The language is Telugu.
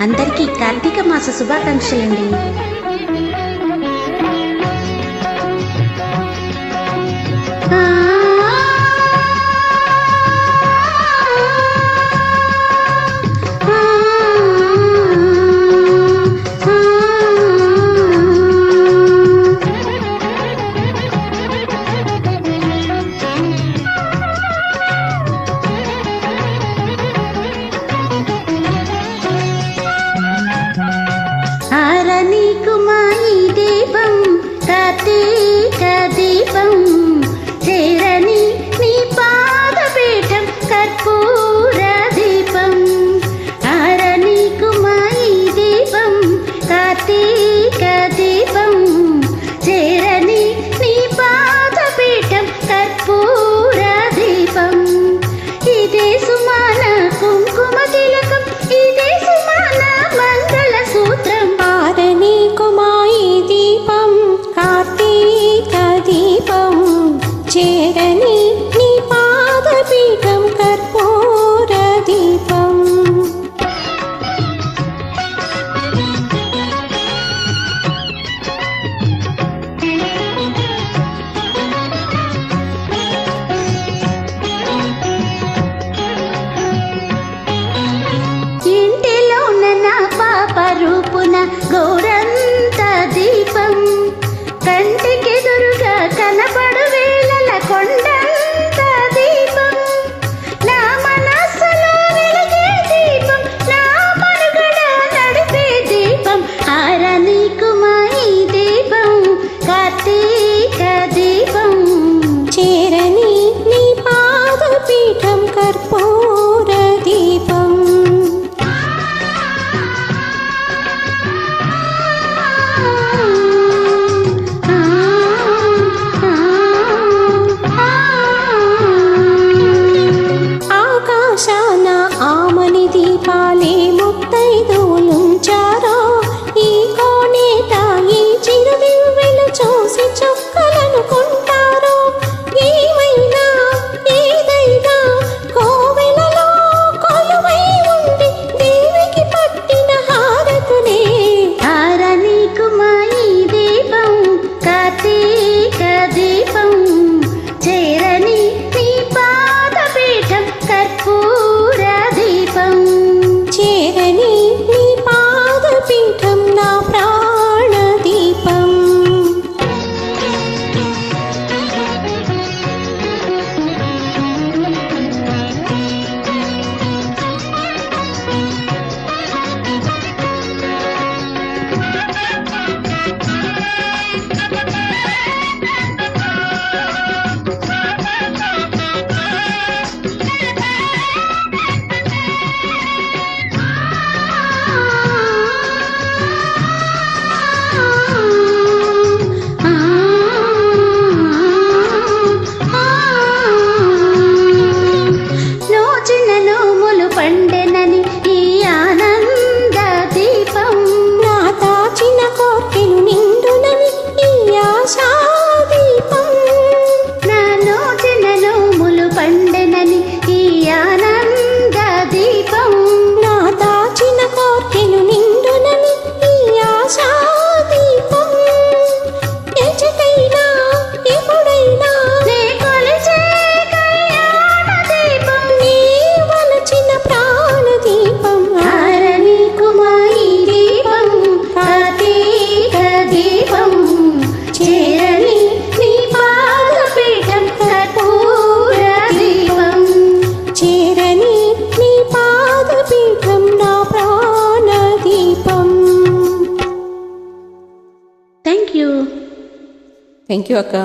అందరికీ కార్తీక మాస శుభాకాంక్షలండి. కార్తీక దీపం చేరని నీ పాదపీఠం కర్పూర దీపం ఆరని కుమాయి దీపం కార్తీక దీపం చేరని నీ పాదపీఠం కర్పూర దీపం ఇదే సుమాన కుంకుమ తిలకం ఇదే సుమాన మంగళ సూత్రం ఆరని కుమాయి దీపం కార్తీక దీపం చేరని నీ పాదపీఠం కర్పూర దీపం ఇంటిలోన నా పాప రూపున గౌరంత దీపం కంటికెదురుగా కనపడు వేళల కొండంత దీపం నా మనస్సులో వెలిగే దీపం నా మనుగడ నడిపే దీపం ఆరని కుమాయి దీపం కార్తీక దీపం చేరని నీ పాదపీఠం కర్పూర దీపం ఆకాశాన ఆమని దీపాలే ముత్తైదులుంచారో ఈ కోనేట ఈ చిరుదివ్వెలు చూసి చుక్కలనుకుంటారో ఏమైనా ఏదైనా కోవెలలో కొలువై ఉండి దేవికి పట్టిన హారతులే ఆరని కుమాయి దీపం కార్తీక దీపం చేరని నీ పాదపీఠం కర్పూర దీపం చేరని నీ పాదపీఠం నా ప్రాణ దీపం నోచిన నోములు పండెనని ఈ ఆనంద దీపం నా దాచిన కోర్కెలు నిండునని ఈ ఆశా దీపం నా నోచిన నోములు పండెనని ఈ ఆనంద దీపం నా దాచిన కోర్కెలు నిండునని ఈ ఆశా దీపం ఎచటైనా ఎప్పుడైనా నే కొలిచే కళ్యాణ దీపం నీ వలచిన ప్రాణ దీపం ఆరని కుమాయి దీపం కార్తీక దీపం చేరని నీ పాదపీఠం కర్పూర దీపం చేరని నీ పాదపీఠం నా ప్రాణ దీపం. థ్యాంక్ యూ థ్యాంక్ యూ అక్క.